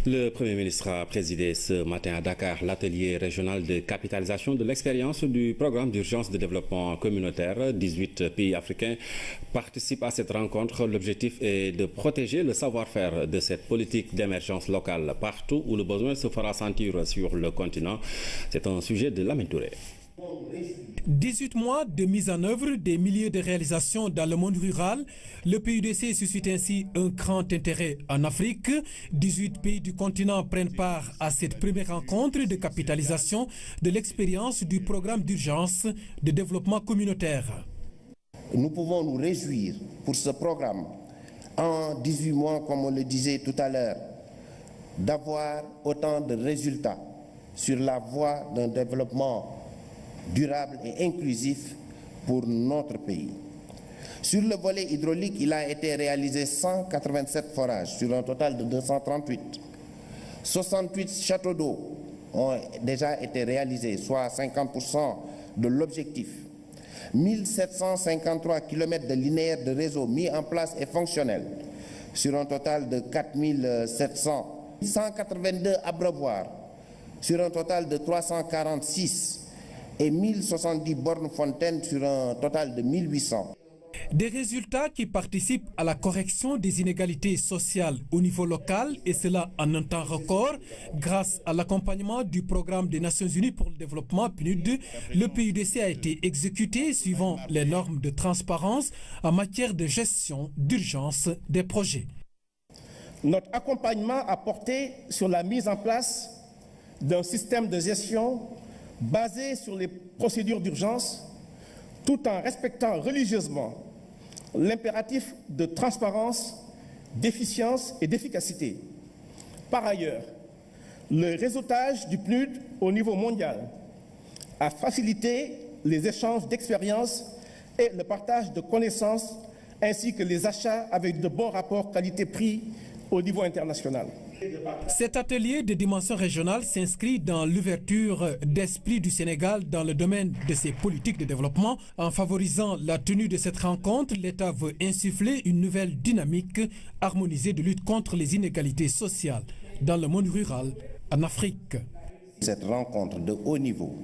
Le Premier ministre a présidé ce matin à Dakar l'atelier régional de capitalisation de l'expérience du programme d'urgence de développement communautaire. 18 pays africains participent à cette rencontre. L'objectif est de protéger le savoir-faire de cette politique d'émergence locale partout où le besoin se fera sentir sur le continent. C'est un sujet de Lamine Touré. 18 mois de mise en œuvre des milliers de réalisations dans le monde rural, le PUDC suscite ainsi un grand intérêt en Afrique. 18 pays du continent prennent part à cette première rencontre de capitalisation de l'expérience du programme d'urgence de développement communautaire. Nous pouvons nous réjouir pour ce programme, en 18 mois, comme on le disait tout à l'heure, d'avoir autant de résultats sur la voie d'un développement durable et inclusif pour notre pays. Sur le volet hydraulique, il a été réalisé 187 forages sur un total de 238. 68 châteaux d'eau ont déjà été réalisés, soit 50% de l'objectif. 1753 km de linéaires de réseau mis en place et fonctionnels sur un total de 4700. 182 abreuvoirs sur un total de 346. Et 1070 bornes fontaines sur un total de 1800. Des résultats qui participent à la correction des inégalités sociales au niveau local, et cela en un temps record. Grâce à l'accompagnement du programme des Nations Unies pour le développement PNUD, le PUDC a été exécuté suivant les normes de transparence en matière de gestion d'urgence des projets. Notre accompagnement a porté sur la mise en place d'un système de gestion basé sur les procédures d'urgence, tout en respectant religieusement l'impératif de transparence, d'efficience et d'efficacité. Par ailleurs, le réseautage du PNUD au niveau mondial a facilité les échanges d'expériences et le partage de connaissances, ainsi que les achats avec de bons rapports qualité-prix au niveau international. Cet atelier de dimension régionale s'inscrit dans l'ouverture d'esprit du Sénégal dans le domaine de ses politiques de développement. En favorisant la tenue de cette rencontre, l'État veut insuffler une nouvelle dynamique harmonisée de lutte contre les inégalités sociales dans le monde rural en Afrique. Cette rencontre de haut niveau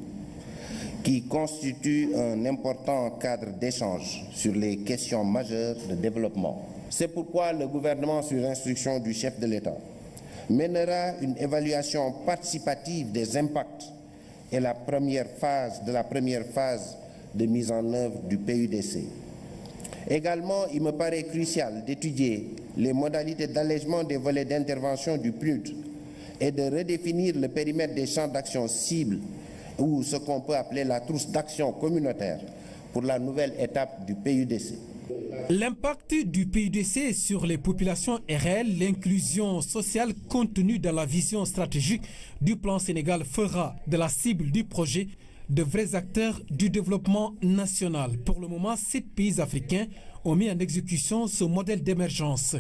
qui constitue un important cadre d'échange sur les questions majeures de développement. C'est pourquoi le gouvernement, sur instruction du chef de l'État, mènera une évaluation participative des impacts et la première phase de mise en œuvre du PUDC. Également, il me paraît crucial d'étudier les modalités d'allègement des volets d'intervention du PNUD et de redéfinir le périmètre des champs d'action cibles ou ce qu'on peut appeler la trousse d'action communautaire pour la nouvelle étape du PUDC. L'impact du PUDC sur les populations est réel. L'inclusion sociale contenue dans la vision stratégique du plan Sénégal fera de la cible du projet de vrais acteurs du développement national. Pour le moment, 7 pays africains ont mis en exécution ce modèle d'émergence.